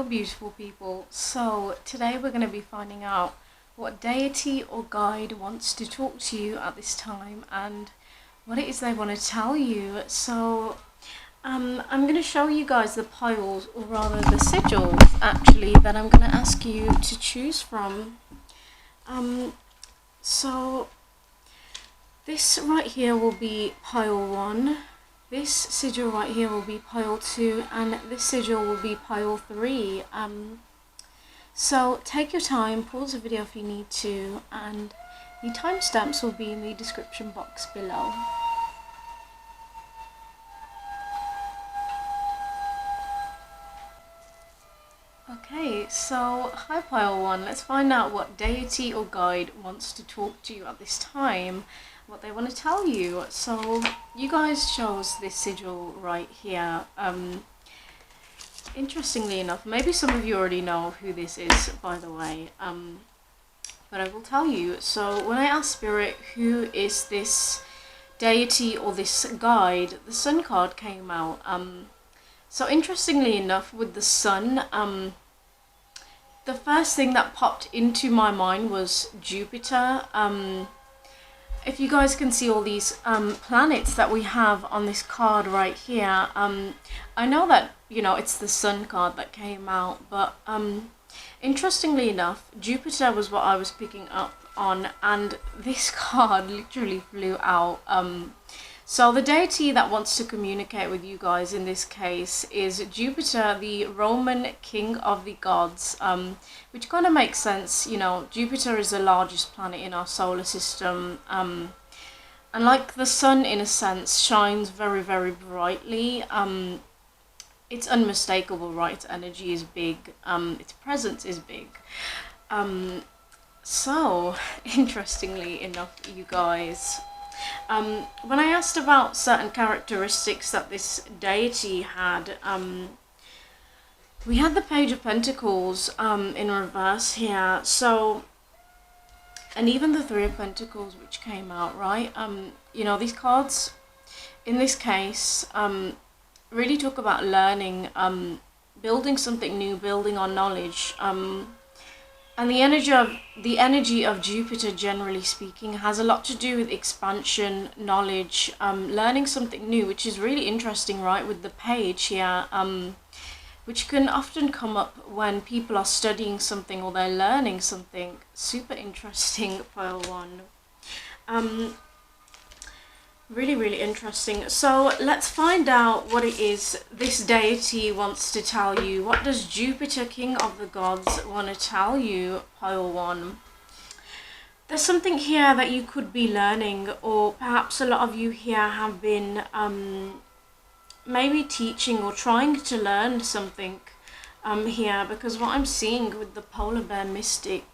beautiful people. So today we're going to be finding out what deity or guide wants to talk to you at this time and what it is they want to tell you. So I'm going to show you guys the piles, or rather the sigils actually, that I'm going to ask you to choose from. So this right here will be pile 1. This sigil right here will be pile 2, and this sigil will be pile 3. So take your time, pause the video if you need to, and the timestamps will be in the description box below. Okay, so hi pile 1, let's find out what deity or guide wants to talk to you at this time, what they want to tell you. So you guys chose this sigil right here. Interestingly enough, maybe some of you already know who this is, by the way, but I will tell you. So when I asked Spirit who is this deity or this guide, the Sun card came out. So interestingly enough, with the Sun, the first thing that popped into my mind was Jupiter. If you guys can see all these planets that we have on this card right here, I know that, you know, it's the Sun card that came out, but interestingly enough, Jupiter was what I was picking up on, and this card literally flew out. So the deity that wants to communicate with you guys in this case is Jupiter, the Roman king of the gods, which kind of makes sense. You know, Jupiter is the largest planet in our solar system, and like the sun in a sense, shines very, very brightly. It's unmistakable, right? Its energy is big, its presence is big. So interestingly enough, you guys, when I asked about certain characteristics that this deity had, we had the Page of Pentacles in reverse here, so, and even the Three of Pentacles which came out, right? You know, these cards in this case really talk about learning, building something new, building on knowledge, and the energy of Jupiter, generally speaking, has a lot to do with expansion, knowledge, learning something new, which is really interesting, right, with the page here, which can often come up when people are studying something or they're learning something. Super interesting, pile 1. Really, really interesting. So let's find out what it is this deity wants to tell you. What does Jupiter, king of the gods, want to tell you, pile 1? There's something here that you could be learning, or perhaps a lot of you here have been maybe teaching or trying to learn something here, because what I'm seeing with the polar bear mystic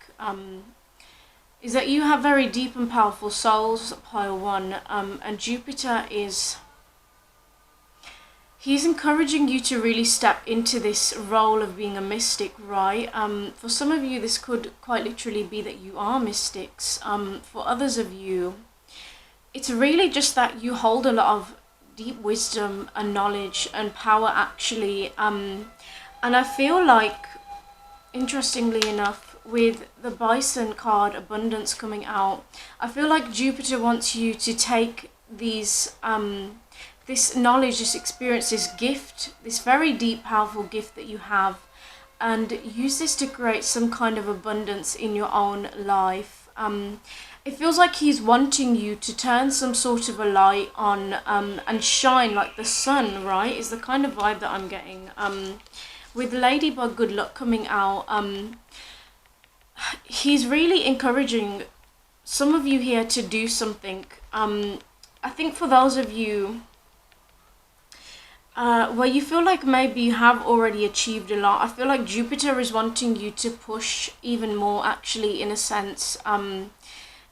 is that you have very deep and powerful souls, pile 1, and Jupiter is, he's encouraging you to really step into this role of being a mystic, right? For some of you, this could quite literally be that you are mystics. For others of you, it's really just that you hold a lot of deep wisdom and knowledge and power, actually. And I feel like, interestingly enough, with the Bison card, abundance, coming out, I feel like Jupiter wants you to take these this knowledge, this experience, this gift, this very deep, powerful gift that you have, and use this to create some kind of abundance in your own life. It feels like he's wanting you to turn some sort of a light on and shine like the sun, right? Is the kind of vibe that I'm getting. With Ladybug Good Luck coming out, he's really encouraging some of you here to do something. I think for those of you where you feel like maybe you have already achieved a lot, I feel like Jupiter is wanting you to push even more, actually, in a sense.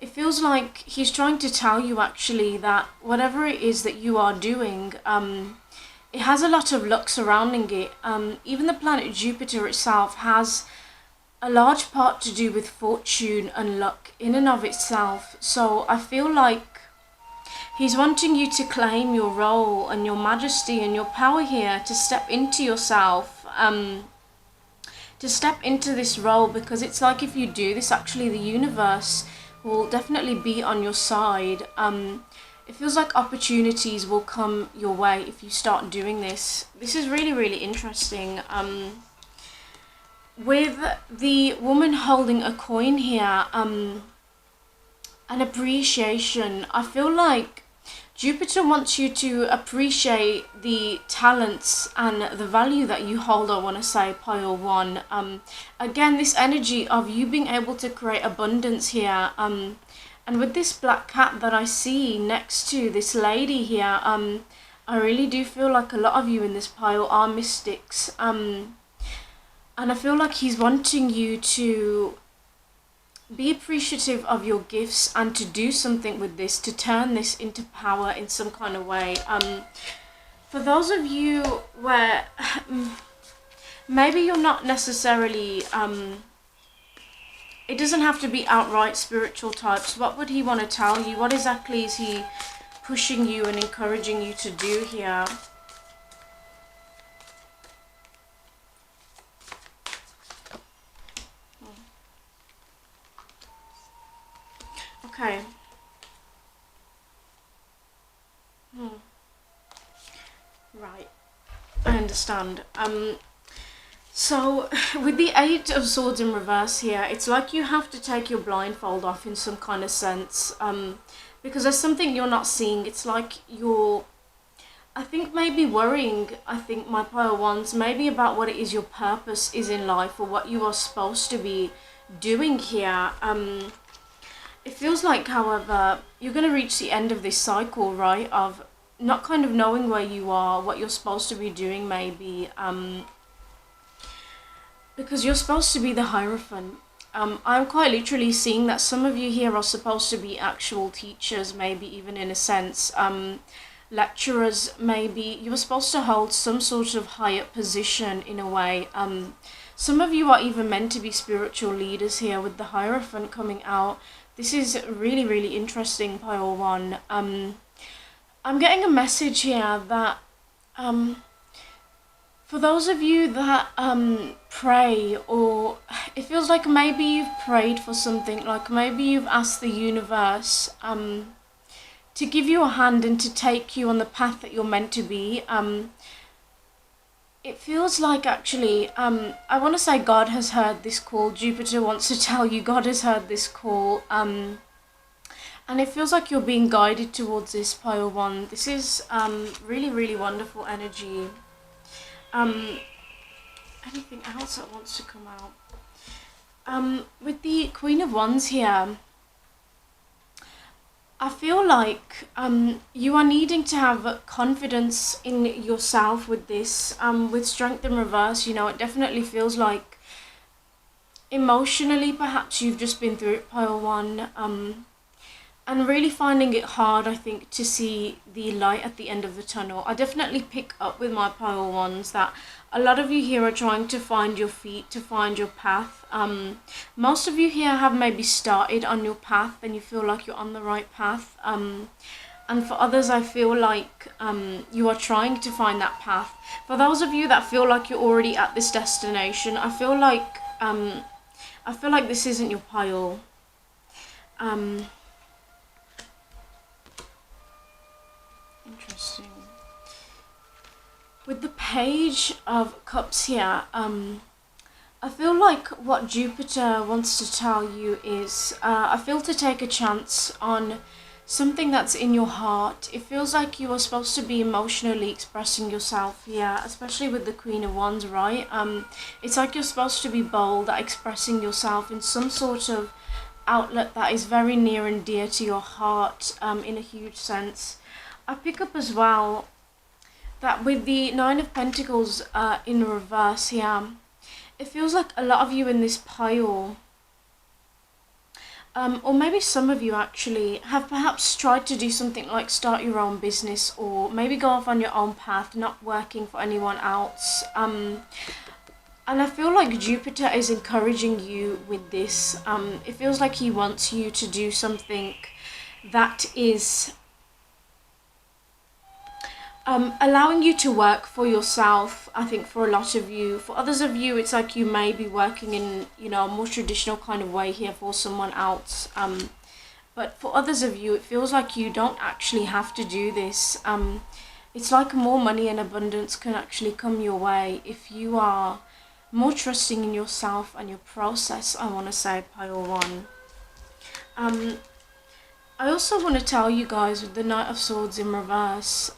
It feels like he's trying to tell you, actually, that whatever it is that you are doing, it has a lot of luck surrounding it. Even the planet Jupiter itself has a large part to do with fortune and luck in and of itself. So I feel like he's wanting you to claim your role and your majesty and your power here, to step into yourself, to step into this role, because it's like if you do this, actually the universe will definitely be on your side. It feels like opportunities will come your way if you start doing this. This is really, really interesting. With the woman holding a coin here, an appreciation. I feel like Jupiter wants you to appreciate the talents and the value that you hold, I want to say, pile one. Again, this energy of you being able to create abundance here. And with this black cat that I see next to this lady here, I really do feel like a lot of you in this pile are mystics. And I feel like he's wanting you to be appreciative of your gifts and to do something with this, to turn this into power in some kind of way. For those of you where maybe you're not necessarily, it doesn't have to be outright spiritual types, what would he want to tell you? What exactly is he pushing you and encouraging you to do here? Okay. Right. I understand. So with the Eight of Swords in reverse here, it's like you have to take your blindfold off in some kind of sense. Because there's something you're not seeing. It's like you're, I think, maybe worrying, I think, my pile ones, maybe about what it is your purpose is in life, or what you are supposed to be doing here. It feels like, however, you're going to reach the end of this cycle, right, of not kind of knowing where you are, what you're supposed to be doing, maybe, because you're supposed to be the Hierophant. I'm quite literally seeing that some of you here are supposed to be actual teachers, maybe even in a sense, lecturers, maybe. You were supposed to hold some sort of higher position in a way. Some of you are even meant to be spiritual leaders here with the Hierophant coming out. This is really, really interesting, pile one. I'm getting a message here that for those of you that pray, or it feels like maybe you've prayed for something, like maybe you've asked the universe to give you a hand and to take you on the path that you're meant to be. It feels like, actually, I want to say God has heard this call. Jupiter wants to tell you God has heard this call. And it feels like you're being guided towards this, pile one. This is really, really wonderful energy. Anything else that wants to come out? With the Queen of Wands here, I feel like you are needing to have confidence in yourself with this. With Strength in reverse, you know, it definitely feels like emotionally perhaps you've just been through it, pile one, and really finding it hard, I think, to see the light at the end of the tunnel. I definitely pick up with my pile ones that a lot of you here are trying to find your feet, to find your path. Most of you here have maybe started on your path and you feel like you're on the right path. And for others, I feel like you are trying to find that path. For those of you that feel like you're already at this destination, I feel like this isn't your pile. Interesting. With the Page of Cups here, I feel like what Jupiter wants to tell you is, I feel to take a chance on something that's in your heart. It feels like you are supposed to be emotionally expressing yourself here, especially with the Queen of Wands, right? It's like you're supposed to be bold at expressing yourself in some sort of outlet that is very near and dear to your heart, in a huge sense. I pick up as well that with the Nine of Pentacles in reverse here, it feels like a lot of you in this pile, or maybe some of you actually, have perhaps tried to do something like start your own business, or maybe go off on your own path, not working for anyone else. And I feel like Jupiter is encouraging you with this. It feels like he wants you to do something that is allowing you to work for yourself. I think for a lot of you, for others of you, it's like you may be working in, you know, a more traditional kind of way here for someone else. But for others of you, it feels like you don't actually have to do this. It's like more money and abundance can actually come your way if you are more trusting in yourself and your process, I want to say, pile one. I also want to tell you guys with the Knight of Swords in reverse,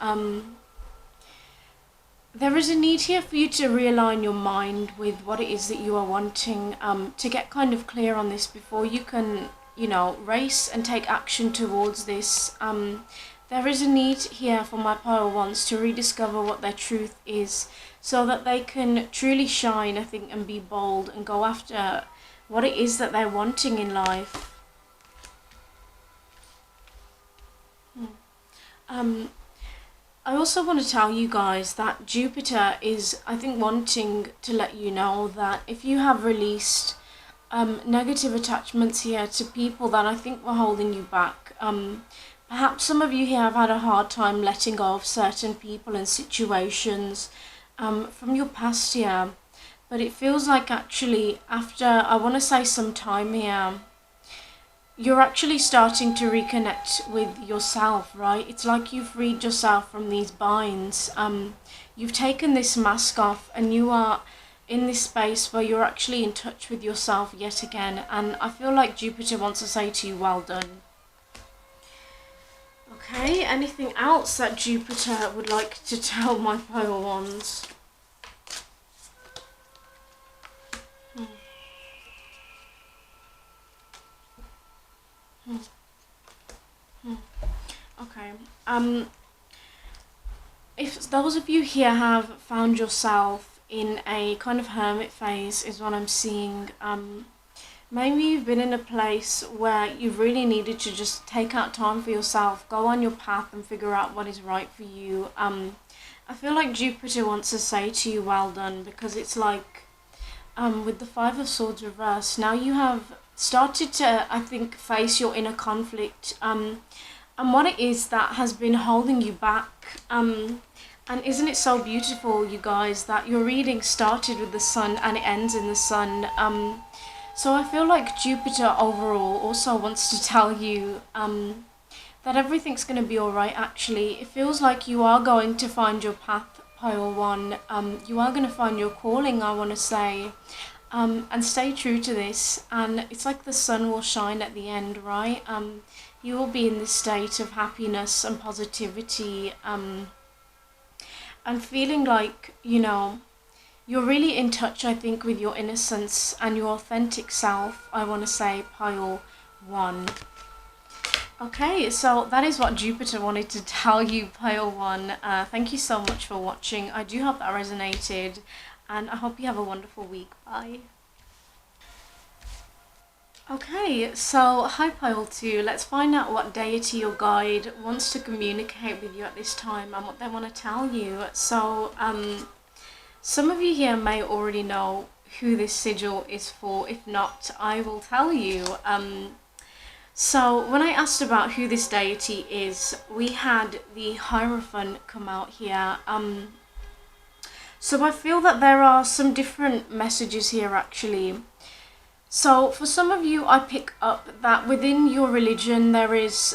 there is a need here for you to realign your mind with what it is that you are wanting, to get kind of clear on this before you can, you know, race and take action towards this. There is a need here for my pile ones to rediscover what their truth is so that they can truly shine, I think, and be bold and go after what it is that they're wanting in life. I also want to tell you guys that Jupiter is, I think, wanting to let you know that if you have released negative attachments here to people that I think were holding you back, perhaps some of you here have had a hard time letting go of certain people and situations from your past here, but it feels like actually after, I want to say, some time here, you're actually starting to reconnect with yourself, right? It's like you've freed yourself from these binds. You've taken this mask off and you are in this space where you're actually in touch with yourself yet again. And I feel like Jupiter wants to say to you, well done. Okay, anything else that Jupiter would like to tell my pile wands? Okay. If those of you here have found yourself in a kind of hermit phase, is what I'm seeing. Maybe you've been in a place where you really needed to just take out time for yourself, go on your path and figure out what is right for you. I feel like Jupiter wants to say to you, well done, because it's like, with the Five of Swords reversed, now you have started to, I think, face your inner conflict, and what it is that has been holding you back. And isn't it so beautiful, you guys, that your reading started with the sun and it ends in the sun. So I feel like Jupiter overall also wants to tell you that everything's going to be alright. Actually, it feels like you are going to find your path, pile one. You are going to find your calling, I want to say. And stay true to this, and it's like the sun will shine at the end, right? You will be in this state of happiness and positivity, and feeling like, you know, you're really in touch, I think, with your innocence and your authentic self, I want to say, pile one. Okay, so that is what Jupiter wanted to tell you, pile one. Thank you so much for watching. I do hope that resonated, and I hope you have a wonderful week. Bye. Okay, so hi pile 2. Let's find out what deity or guide wants to communicate with you at this time and what they want to tell you. So, some of you here may already know who this sigil is for. If not, I will tell you. So when I asked about who this deity is, we had the Hierophant come out here. So I feel that there are some different messages here actually. So for some of you, I pick up that within your religion there is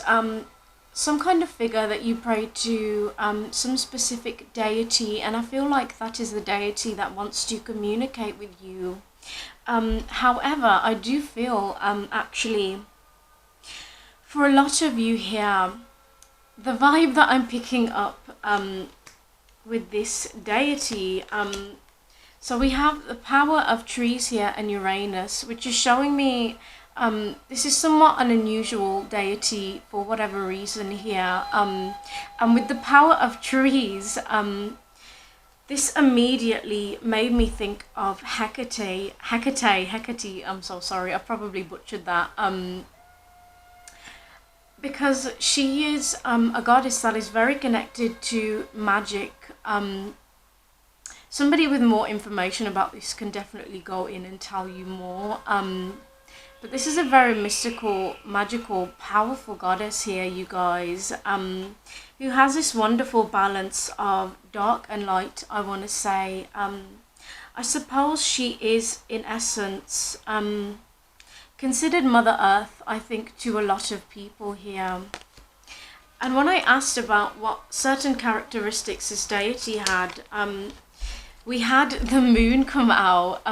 some kind of figure that you pray to, some specific deity, and I feel like that is the deity that wants to communicate with you. However, I do feel actually for a lot of you here, the vibe that I'm picking up with this deity, so we have the power of trees here and Uranus, which is showing me this is somewhat an unusual deity for whatever reason here, and with the power of trees, this immediately made me think of Hecate, I'm so sorry, I probably butchered that, because she is a goddess that is very connected to magic. Somebody with more information about this can definitely go in and tell you more. But But this is a very mystical, magical, powerful goddess here, you guys, who has this wonderful balance of dark and light, I want to say. I suppose she is, in essence, considered Mother Earth, I think, to a lot of people here. And when I asked about what certain characteristics this deity had, we had the moon come out,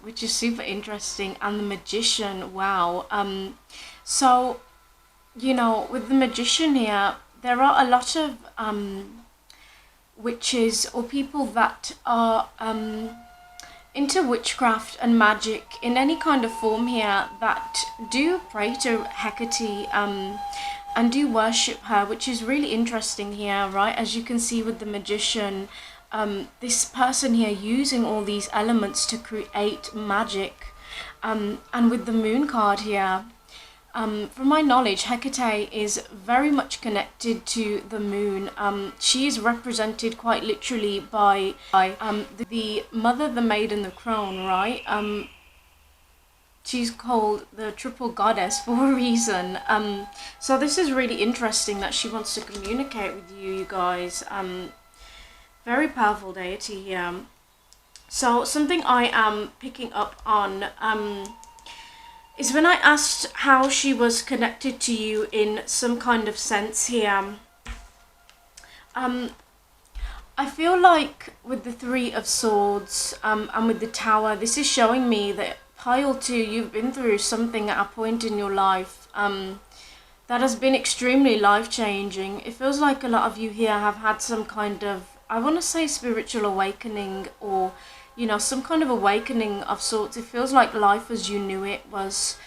which is super interesting, and the magician, wow. So, you know, with the magician here, there are a lot of witches or people that are into witchcraft and magic in any kind of form here that do pray to Hecate and do worship her, which is really interesting here, right? As you can see with the magician, this person here using all these elements to create magic, and with the moon card here, from my knowledge, Hecate is very much connected to the moon. She is represented quite literally by the mother, the maiden, the crone, right? She's called the triple goddess for a reason. So this is really interesting that she wants to communicate with you, you guys. Very powerful deity here. So something I am picking up on is when I asked how she was connected to you in some kind of sense here. I feel like with the Three of Swords and with the Tower, this is showing me that pile 2, you've been through something at a point in your life that has been extremely life-changing. It feels like a lot of you here have had some kind of, I want to say, spiritual awakening, or, you know, some kind of awakening of sorts. It feels like life as you knew it was,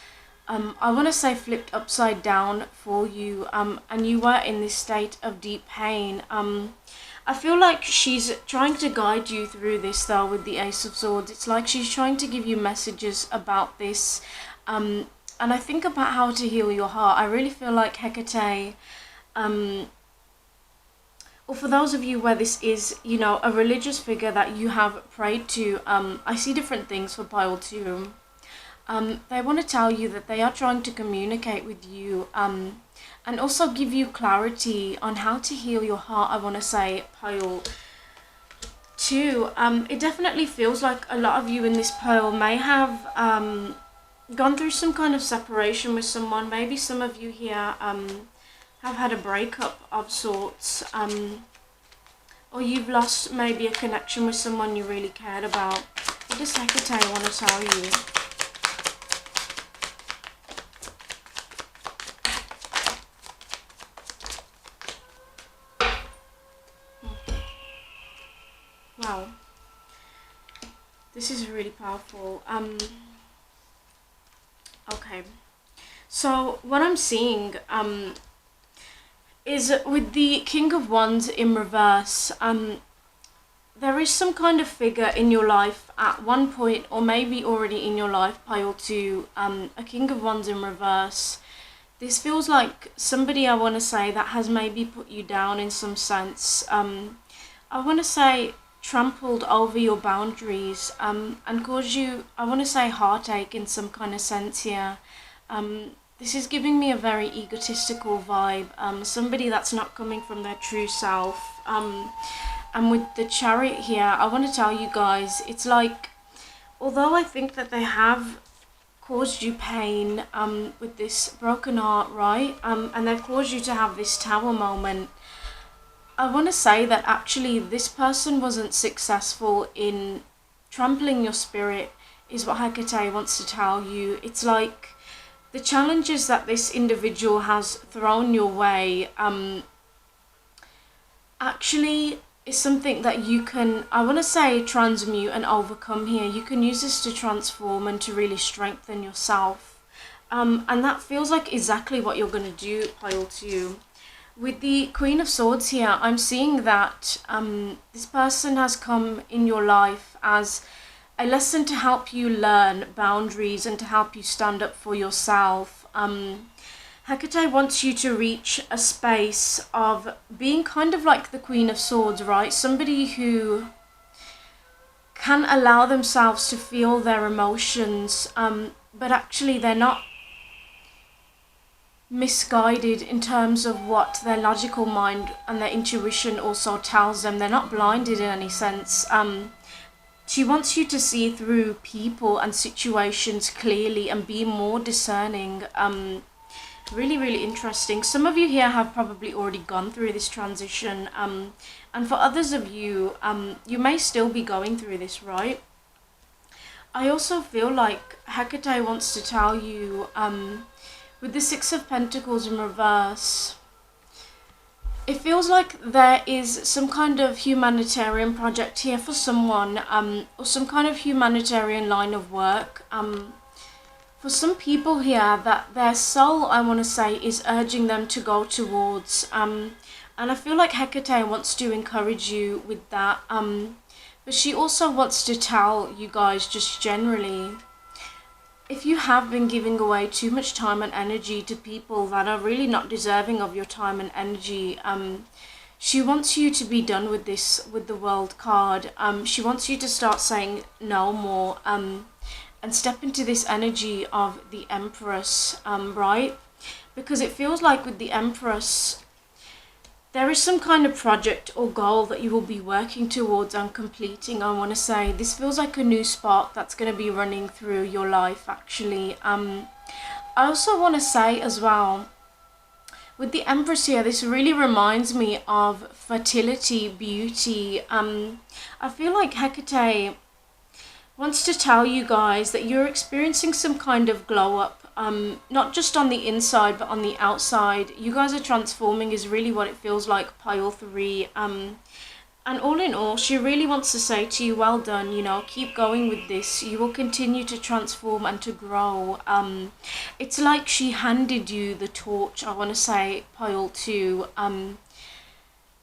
I want to say, flipped upside down for you, and you were in this state of deep pain. I feel like she's trying to guide you through this, though, with the Ace of Swords. It's like she's trying to give you messages about this, and I think about how to heal your heart. I really feel like Hecate, or for those of you where this is, you know, a religious figure that you have prayed to, I see different things for pile 2. They want to tell you that they are trying to communicate with you, and also give you clarity on how to heal your heart, I want to say, pile 2. It definitely feels like a lot of you in this pile may have gone through some kind of separation with someone. Maybe some of you here have had a breakup of sorts, or you've lost maybe a connection with someone you really cared about. What does Hecate want to tell you? Wow, this is really powerful. Okay, so what I'm seeing is with the King of Wands in reverse, there is some kind of figure in your life at one point, or maybe already in your life, pile 2, a King of Wands in reverse. This feels like somebody, I want to say, that has maybe put you down in some sense. I want to say trampled over your boundaries, and caused you, I want to say, heartache in some kind of sense here. This is giving me a very egotistical vibe, somebody that's not coming from their true self. And with the Chariot here, I want to tell you guys, it's like, although I think that they have caused you pain with this broken heart, right, and they've caused you to have this Tower moment, I want to say that actually this person wasn't successful in trampling your spirit, is what Hecate wants to tell you. It's like the challenges that this individual has thrown your way actually is something that you can, I want to say, transmute and overcome here. You can use this to transform and to really strengthen yourself. And that feels like exactly what you're going to do, pile 2. With the Queen of Swords here, I'm seeing that this person has come in your life as a lesson to help you learn boundaries and to help you stand up for yourself. Hecate wants you to reach a space of being kind of like the Queen of Swords, right? Somebody who can allow themselves to feel their emotions, but actually they're not misguided in terms of what their logical mind and their intuition also tells them. They're not blinded in any sense. She wants you to see through people and situations clearly and be more discerning. Really, really interesting. Some of you here have probably already gone through this transition, and for others of you, you may still be going through this, right? I also feel like Hecate wants to tell you, with the Six of Pentacles in reverse, it feels like there is some kind of humanitarian project here for someone, or some kind of humanitarian line of work. For some people here, that their soul, I want to say, is urging them to go towards. And I feel like Hecate wants to encourage you with that. But she also wants to tell you guys just generally, if you have been giving away too much time and energy to people that are really not deserving of your time and energy, she wants you to be done with this, with the World card. She wants you to start saying no more, and step into this energy of the Empress, right? Because it feels like with the Empress, there is some kind of project or goal that you will be working towards and completing, I want to say. This feels like a new spark that's going to be running through your life, actually. I also want to say as well, with the Empress here, this really reminds me of fertility, beauty. I feel like Hecate wants to tell you guys that you're experiencing some kind of glow up, not just on the inside but on the outside. You guys are transforming is really what it feels like, pile 3. And all in all, she really wants to say to you, well done, you know, keep going with this. You will continue to transform and to grow. It's like she handed you the torch, I want to say, pile 2. And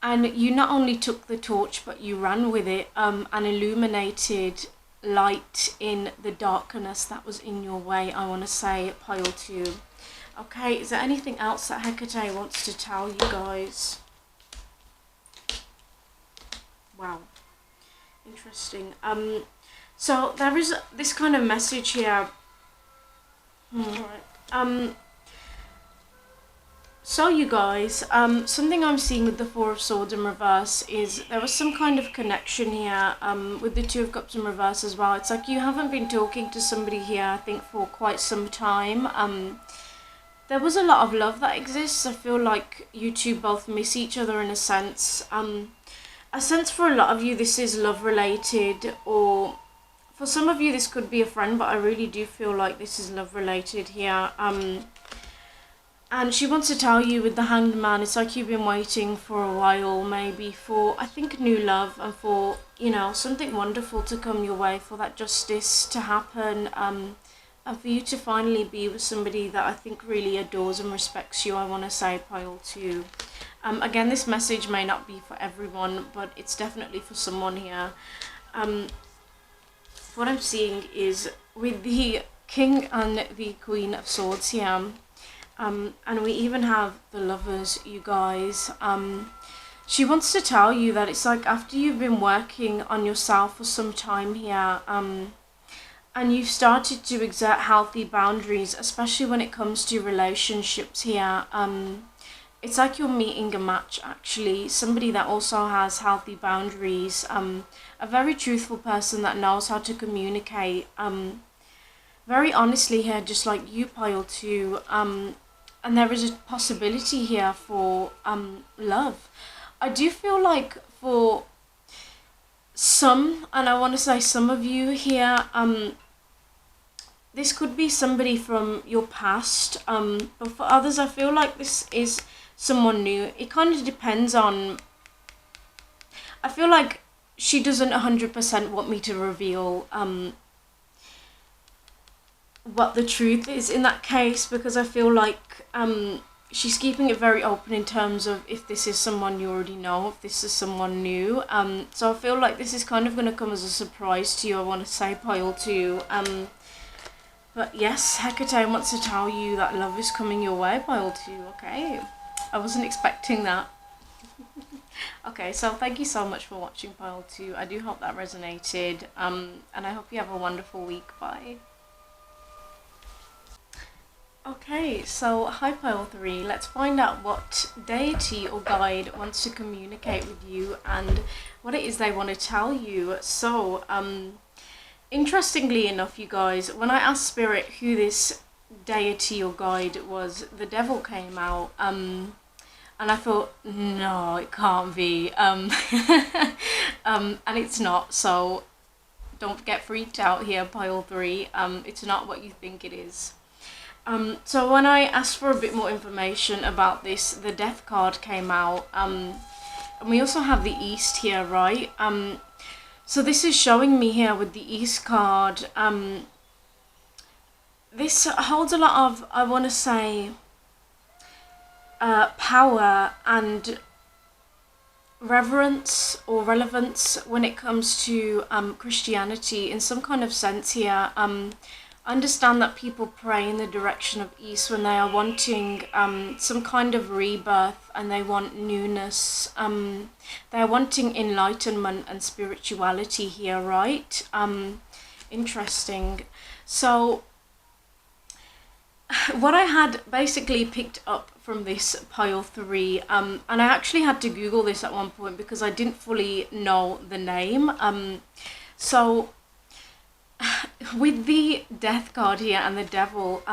you not only took the torch, but you ran with it, and illuminated light in the darkness that was in your way, I want to say, pile 2. Okay, is there anything else that Hecate wants to tell you guys? Wow, interesting. So there is this kind of message here. Alright. So you guys, something I'm seeing with the Four of Swords in reverse is there was some kind of connection here, with the Two of Cups in reverse as well. It's like you haven't been talking to somebody here, I think, for quite some time. There was a lot of love that exists. I feel like you two both miss each other in a sense. I sense for a lot of you this is love related, or for some of you this could be a friend, but I really do feel like this is love related here. And she wants to tell you with the Hanged Man, it's like you've been waiting for a while, maybe for, I think, new love, and for, you know, something wonderful to come your way, for that justice to happen, and for you to finally be with somebody that I think really adores and respects you, I want to say, pile 2. Again, this message may not be for everyone, but it's definitely for someone here. What I'm seeing is with the King and the Queen of Swords here, and we even have the Lovers, you guys. She wants to tell you that it's like after you've been working on yourself for some time here, and you've started to exert healthy boundaries, especially when it comes to relationships here. It's like you're meeting a match, actually. Somebody that also has healthy boundaries, a very truthful person that knows how to communicate, very honestly here, just like you, pile 2. And there is a possibility here for love. I do feel like for some, and I want to say some of you here, this could be somebody from your past, but for others I feel like this is someone new. It kind of depends on, I feel like she doesn't 100% want me to reveal what the truth is in that case, because I feel like she's keeping it very open in terms of if this is someone you already know, if this is someone new. So I feel like this is kind of going to come as a surprise to you, I want to say, pile 2. But yes, Hecate wants to tell you that love is coming your way, pile 2. Okay, I wasn't expecting that. Okay, so thank you so much for watching, pile 2. I do hope that resonated, and I hope you have a wonderful week. Bye. Okay, so hi pile 3, let's find out what deity or guide wants to communicate with you and what it is they want to tell you. So, interestingly enough, you guys, when I asked Spirit who this deity or guide was, the devil came out, and I thought, no, it can't be, and it's not, so don't get freaked out here, pile 3, it's not what you think it is. So when I asked for a bit more information about this, the death card came out, and we also have the east here, right? So this is showing me here with the east card, this holds a lot of, I want to say, power and reverence or relevance when it comes to Christianity in some kind of sense here. Understand that people pray in the direction of east when they are wanting some kind of rebirth and they want newness. They're wanting enlightenment and spirituality here, right? Interesting. So what I had basically picked up from this pile 3, and I actually had to Google this at one point because I didn't fully know the name. So with the death card here and the devil,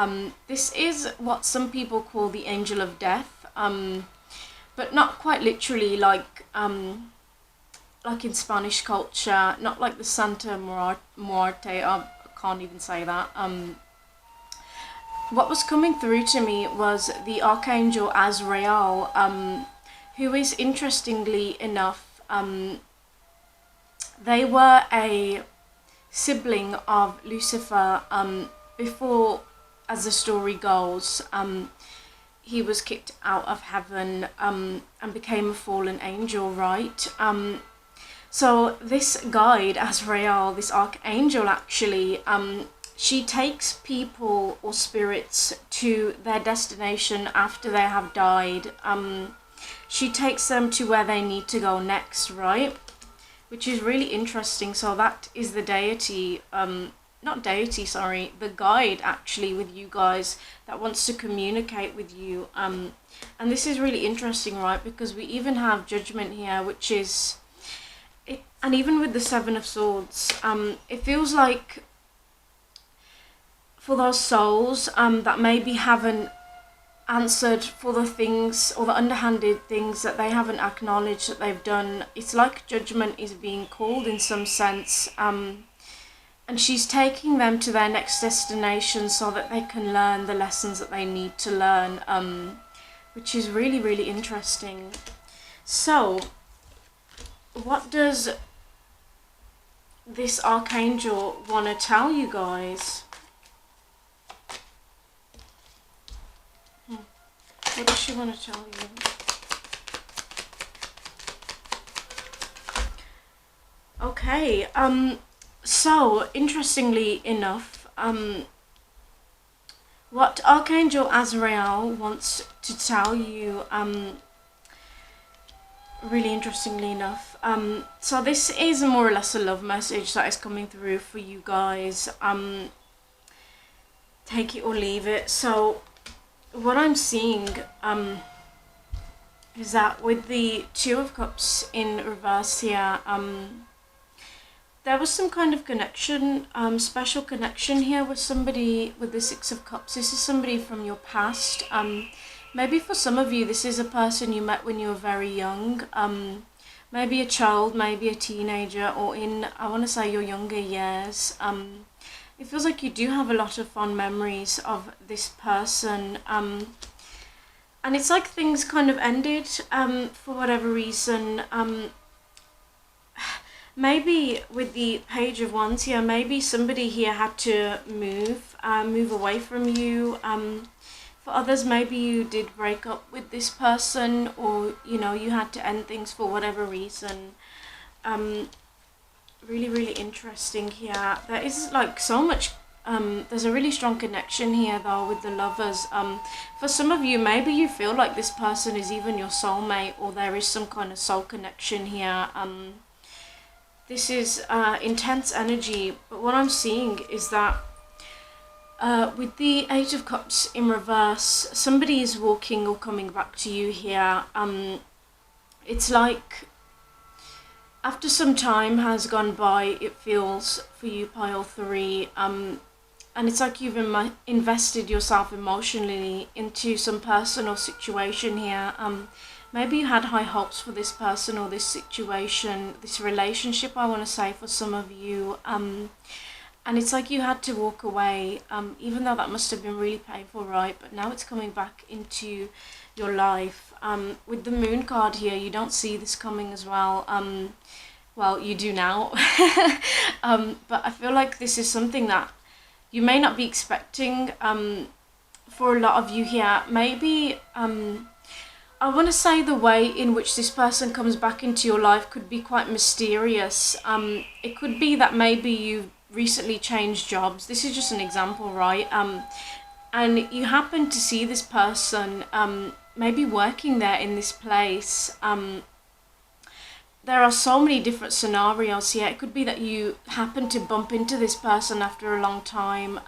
this is what some people call the angel of death, but not quite literally like in Spanish culture, not like the Santa Muerte, I can't even say that. What was coming through to me was the Archangel Azrael, who is, interestingly enough, they were a sibling of Lucifer before, as the story goes, he was kicked out of heaven and became a fallen angel, right? So this guide, Azrael, this archangel actually, she takes people or spirits to their destination after they have died. She takes them to where they need to go next, right? Which is really interesting. So that is the deity, not deity, sorry, the guide actually with you guys that wants to communicate with you. And this is really interesting, right? Because we even have judgment here, which is, and even with the Seven of Swords, it feels like for those souls that maybe haven't answered for the things or the underhanded things that they haven't acknowledged that they've done, it's like judgment is being called in some sense, and she's taking them to their next destination so that they can learn the lessons that they need to learn, which is really, really interesting. So what does this archangel want to tell you guys? What does she want to tell you? Okay, so interestingly enough, what Archangel Azrael wants to tell you, really interestingly enough, so this is more or less a love message that is coming through for you guys. Take it or leave it. So what I'm seeing is that with the Two of Cups in reverse here, there was some kind of connection, special connection here with somebody with the Six of Cups. This is somebody from your past. Maybe for some of you, this is a person you met when you were very young. Maybe a child, maybe a teenager, or in, I want to say, your younger years. It feels like you do have a lot of fond memories of this person, and it's like things kind of ended for whatever reason. Maybe with the Page of Wands here, maybe somebody here had to move away from you. For others, maybe you did break up with this person, or you had to end things for whatever reason. Really, really interesting here. There is like so much, there's a really strong connection here though with the lovers. For some of you, maybe you feel like this person is even your soulmate, or there is some kind of soul connection here. This is intense energy, but what I'm seeing is that With the Eight of Cups in reverse, somebody is walking or coming back to you here. It's like after some time has gone by, it feels for you, pile 3, and it's like you've invested yourself emotionally into some person or situation here. Maybe you had high hopes for this person or this situation, this relationship, I want to say, for some of you. And it's like you had to walk away, even though that must have been really painful, right? But now it's coming back into your life. With the Moon card here, you don't see this coming as well. Well, you do now. But I feel like this is something that you may not be expecting for a lot of you here. Maybe, I want to say the way in which this person comes back into your life could be quite mysterious. It could be that maybe you've recently changed jobs. This is just an example, right? And you happen to see this person maybe working there in this place. There are so many different scenarios here. It could be that you happen to bump into this person after a long time,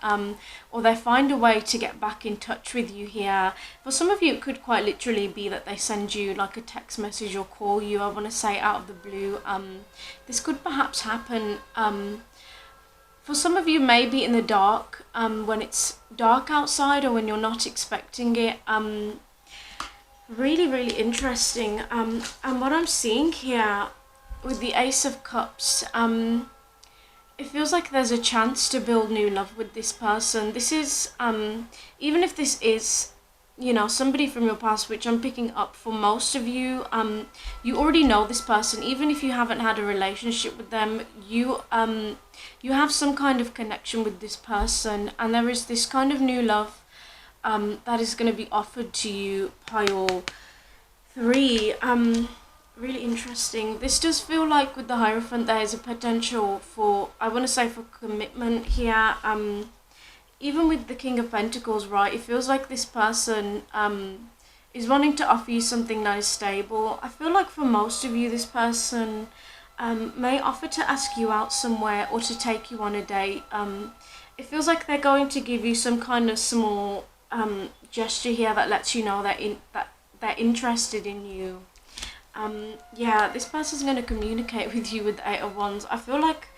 or they find a way to get back in touch with you here. For some of you, it could quite literally be that they send you like a text message or call you, I want to say, out of the blue. This could perhaps happen for some of you, maybe in the dark, when it's dark outside or when you're not expecting it. Really, really interesting. And what I'm seeing here with the Ace of Cups, it feels like there's a chance to build new love with this person. This is, even if this is, you know, somebody from your past, which I'm picking up for most of you, you already know this person. Even if you haven't had a relationship with them, you have some kind of connection with this person, and there is this kind of new love that is going to be offered to you, pile 3. Really interesting. This does feel like with the Hierophant there is a potential for, I want to say, for commitment here. Even with the King of Pentacles, right, it feels like this person is wanting to offer you something that is stable. I feel like for most of you, this person may offer to ask you out somewhere or to take you on a date. It feels like they're going to give you some kind of small gesture here that lets you know that they're interested in you. Yeah, this person's going to communicate with you with the 8 of Wands. I feel like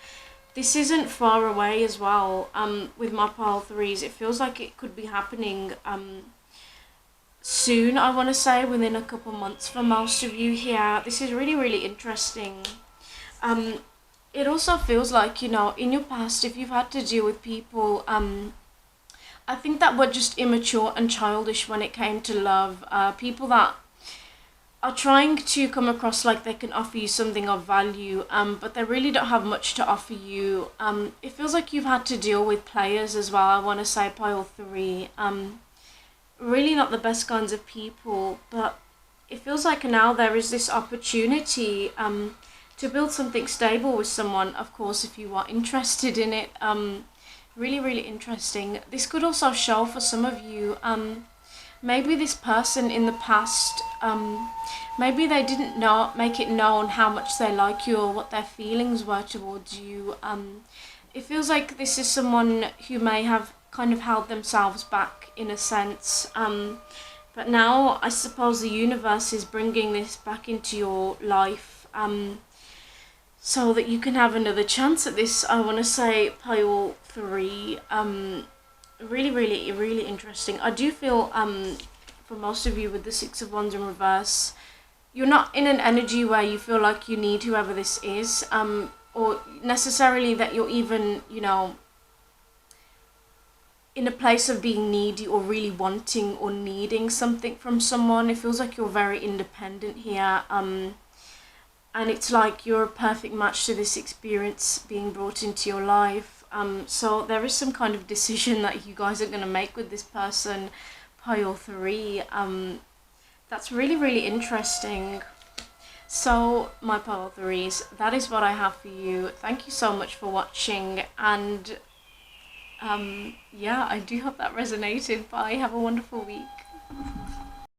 this isn't far away as well. With my pile 3s, it feels like it could be happening soon, I want to say, within a couple months for most of you here. This is really, really interesting. It also feels like, you know, in your past, if you've had to deal with people, I think that were just immature and childish when it came to love. People that are trying to come across like they can offer you something of value, but they really don't have much to offer you. It feels like you've had to deal with players as well, I want to say, pile 3. Really not the best kinds of people, but it feels like now there is this opportunity to build something stable with someone, of course, if you are interested in it. Really, really interesting. This could also show for some of you, maybe this person in the past, maybe they didn't make it known how much they like you or what their feelings were towards you. It feels like this is someone who may have kind of held themselves back in a sense. But now I suppose the universe is bringing this back into your life, so that you can have another chance at this, I want to say, pile 3. Really, really, really interesting. I do feel, for most of you with the 6 of Wands in reverse, you're not in an energy where you feel like you need whoever this is, or necessarily that you're even, you know, in a place of being needy or really wanting or needing something from someone. It feels like you're very independent here. And it's like you're a perfect match to this experience being brought into your life. So there is some kind of decision that you guys are going to make with this person, pile 3. That's really, really interesting. So, my pile 3s, that is what I have for you. Thank you so much for watching. And yeah, I do hope that resonated. Bye. Have a wonderful week.